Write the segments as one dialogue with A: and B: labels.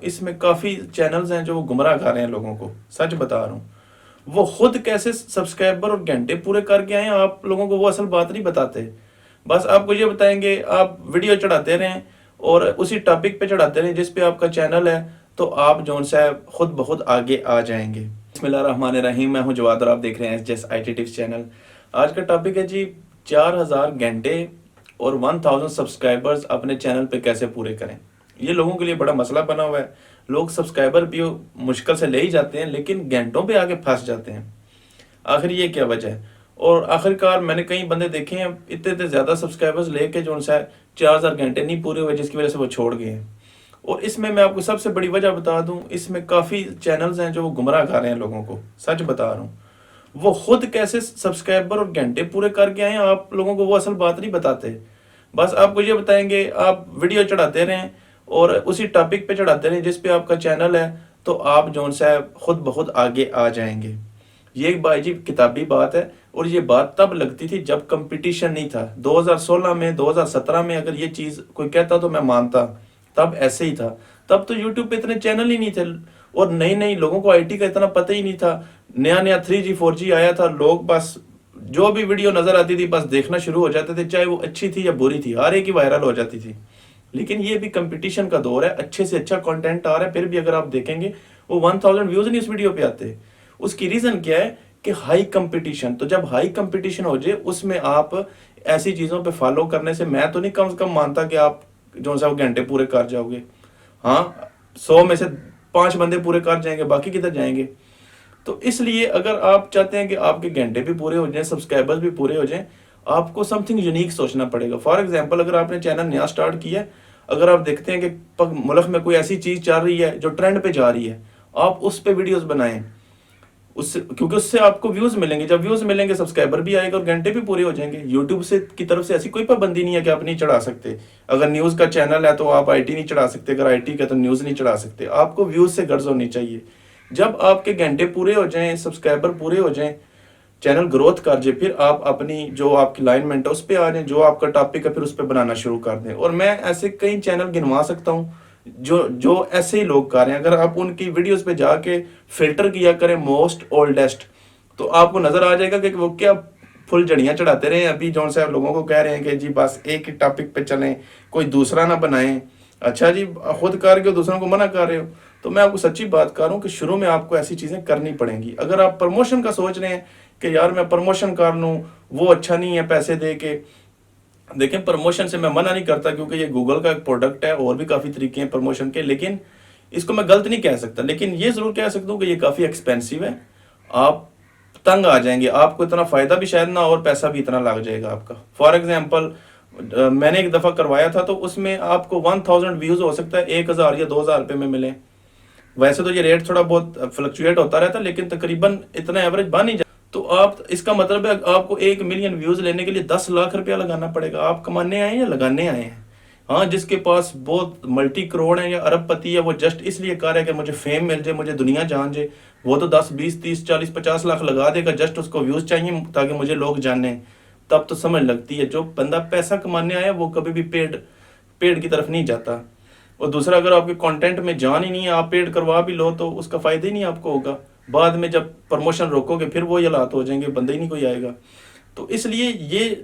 A: اس میں کافی چینلز ہیں جو وہ گمراہ کر رہے ہیں لوگوں کو، سچ بتا رہا ہوں۔ وہ خود کیسے سبسکرائبر اور گھنٹے پورے کر کے آئے ہیں، آپ لوگوں کو وہ اصل بات نہیں بتاتے۔ بس آپ کو یہ بتائیں گے آپ ویڈیو چڑھاتے رہیں اور اسی ٹاپک پہ چڑھاتے رہیں جس پہ آپ کا چینل ہے، تو آپ جون سا خود بخود آگے آ جائیں گے۔ بسم اللہ الرحمن الرحیم، میں ہوں جواد اور آپ دیکھ رہے ہیں S I T tips channel. آج کا ٹاپک ہے جی 4000 گھنٹے اور 1000 سبسکرائبرز اپنے چینل پہ کیسے پورے کریں۔ یہ لوگوں کے لیے بڑا مسئلہ بنا ہوا ہے۔ لوگ سبسکرائبر بھی مشکل سے لے ہی جاتے ہیں لیکن گھنٹوں پہ آگے پھنس جاتے ہیں۔ آخر یہ کیا وجہ ہے؟ اور آخر کار میں نے کئی بندے دیکھے ہیں اتنے زیادہ سبسکرائبرز لے کے جو ان سے 4000 گھنٹے نہیں پورے ہوئے، جس کی وجہ سے وہ چھوڑ گئے ہیں۔ اور اس میں آپ کو سب سے بڑی وجہ بتا دوں، اس میں کافی چینلز ہیں جو وہ گمراہ کر رہے ہیں لوگوں کو، سچ بتا رہا ہوں۔ وہ خود کیسے سبسکرائبر اور گھنٹے پورے کر کے آئے ہیں، آپ لوگوں کو وہ اصل بات نہیں بتاتے۔ بس آپ کو یہ بتائیں گے آپ ویڈیو چڑھاتے رہیں اور اسی ٹاپک پہ چڑھاتے رہیں جس پہ آپ کا چینل ہے، تو آپ جون سا خود بخود آگے آ جائیں گے۔ یہ ایک بھائی جی کتابی بات ہے، اور یہ بات تب لگتی تھی جب کمپٹیشن نہیں تھا۔ 2016 میں 2017 میں اگر یہ چیز کوئی کہتا تو میں مانتا، تب ایسے ہی تھا۔ تب تو یوٹیوب پہ اتنے چینل ہی نہیں تھے اور نئی لوگوں کو آئی ٹی کا اتنا پتہ ہی نہیں تھا۔ نیا 3G 4G آیا تھا، لوگ بس جو بھی ویڈیو نظر آتی تھی بس دیکھنا شروع ہو جاتے تھے، چاہے وہ اچھی تھی یا بری تھی، ہر ایک ہی وائرل ہو جاتی تھی۔ لیکن یہ بھی کمپٹیشن کا دور ہے، اچھے سے اچھا کنٹینٹ آ رہا ہے، پھر بھی اگر آپ دیکھیں گے وہ 1000 ویوز نہیں اس ویڈیو پہ آتے۔ اس کی ریزن کیا ہے کہ ہائی کمپٹیشن۔ تو جب ہائی کمپٹیشن ہو جائے اس میں آپ ایسی چیزوں پہ فالو کرنے سے میں تو نہیں کم از کم مانتا کہ آپ جو سا گھنٹے پورے کر جاؤ گے۔ ہاں 100 میں سے 5 بندے پورے کر جائیں گے، باقی کدھر جائیں گے؟ تو اس لیے اگر آپ چاہتے ہیں کہ آپ کے گھنٹے بھی پورے ہو جائیں، سبسکرائبرز بھی پورے ہو جائیں، آپ کو سم تھنگ یونیک سوچنا پڑے گا۔ فار ایگزامپل اگر آپ نے چینل نیا سٹارٹ کیا ہے، اگر آپ دیکھتے ہیں کہ ملک میں کوئی ایسی چیز چل رہی ہے جو ٹرینڈ پہ جا رہی ہے، آپ اس پہ ویڈیوز بنائیں، کیونکہ اس سے آپ کو ویوز ملیں گے۔ جب ویوز ملیں گے سبسکرائبر بھی آئے گا اور گھنٹے بھی پورے ہو جائیں گے۔ یوٹیوب سے کی طرف سے ایسی کوئی پابندی نہیں ہے کہ آپ نہیں چڑھا سکتے۔ اگر نیوز کا چینل ہے تو آپ آئی ٹی نہیں چڑھا سکتے، اگر آئی ٹی کا تو نیوز نہیں چڑھا سکتے۔ آپ کو ویوز سے غرض ہونی چاہیے۔ جب آپ کے گھنٹے پورے ہو جائیں، سبسکرائبر پورے ہو جائیں، چینل گروتھ کر جائے، پھر آپ اپنی جو آپ کی لائنمنٹ ہے اس پہ آ جائیں، جو آپ کا ٹاپک ہے پھر اس پہ بنانا شروع کر دیں۔ اور میں ایسے کئی چینل گنوا سکتا ہوں جو ایسے ہی لوگ کر رہے ہیں۔ اگر آپ ان کی ویڈیوز پہ جا کے فلٹر کیا کریں موسٹ اولڈسٹ، تو آپ کو نظر آ جائے گا کہ وہ کیا پھل جڑیاں چڑھاتے رہے ہیں۔ ابھی جون سے لوگوں کو کہہ رہے ہیں کہ جی بس ایک ہی ٹاپک پہ چلیں، کوئی دوسرا نہ بنائیں۔ اچھا جی، خود کر کے دوسروں کو منع کر رہے ہو۔ تو میں آپ کو سچی بات کر رہا ہوں کہ شروع میں آپ کو ایسی چیزیں کرنی پڑیں گی۔ اگر آپ پروموشن کا سوچ رہے ہیں کہ یار میں پروموشن کر لوں، وہ اچھا نہیں ہے پیسے دے کے، دیکھیں پروموشن سے میں منع نہیں کرتا کیونکہ یہ گوگل کا ایک پروڈکٹ ہے، اور بھی کافی طریقے ہیں پروموشن کے، لیکن اس کو میں غلط نہیں کہہ سکتا۔ لیکن یہ ضرور کہہ سکتا ہوں کہ یہ کافی ایکسپینسیو ہے، آپ تنگ آ جائیں گے، آپ کو اتنا فائدہ بھی شاید نہ اور پیسہ بھی اتنا لگ جائے گا آپ کا۔ فار ایگزامپل میں نے ایک دفعہ کروایا تھا تو اس میں آپ کو 1000 ویوز ہو سکتا ہے 1000 یا 2000 روپے میں ملے۔ ویسے تو یہ ریٹ تھوڑا بہت فلکچویٹ ہوتا رہتا ہے لیکن تقریباً اتنا ایوریج بن ہی جائے۔ تو آپ اس کا مطلب ہے آپ کو 1 ملین ویوز لینے کے لیے 10 لاکھ روپیہ لگانا پڑے گا۔ آپ کمانے آئے ہیں یا لگانے آئے ہیں؟ ہاں، جس کے پاس بہت ملٹی کروڑ ہیں یا ارب پتی ہے، وہ جسٹ اس لیے کر رہا ہے کہ مجھے فیم مل جائے، مجھے دنیا جان جائے، وہ تو 10 20 30 40 50 لاکھ لگا دے گا، جسٹ اس کو ویوز چاہیے تاکہ مجھے لوگ جانیں۔ تب تو سمجھ لگتی ہے جو بندہ پیسہ کمانے آیا وہ کبھی بھی پیڈ کی طرف نہیں جاتا۔ اور دوسرا، اگر آپ کے کانٹینٹ میں جان ہی نہیں ہے، آپ پیڈ کروا بھی لو تو اس کا فائدہ ہی نہیں آپ کو ہوگا۔ بعد میں جب پروموشن روکو گے پھر وہ حالات ہو جائیں گے، بندہ ہی نہیں کوئی آئے گا۔ تو اس لیے یہ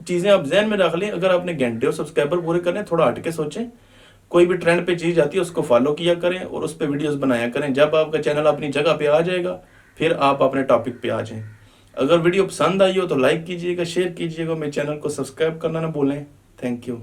A: چیزیں آپ ذہن میں رکھ لیں۔ اگر آپ نے گھنٹے اور سبسکرائبر پورے کرنے، تھوڑا ہٹ کے سوچیں۔ کوئی بھی ٹرینڈ پہ چیز آتی ہے اس کو فالو کیا کریں اور اس پہ ویڈیوز بنایا کریں۔ جب آپ کا چینل اپنی جگہ پہ آ جائے گا پھر آپ اپنے ٹاپک پہ آ جائیں۔ اگر ویڈیو پسند آئی ہو تو لائک کیجیے گا، شیئر کیجیے گا، میرے چینل کو سبسکرائب کرنا نہ بھولیں۔ Thank you.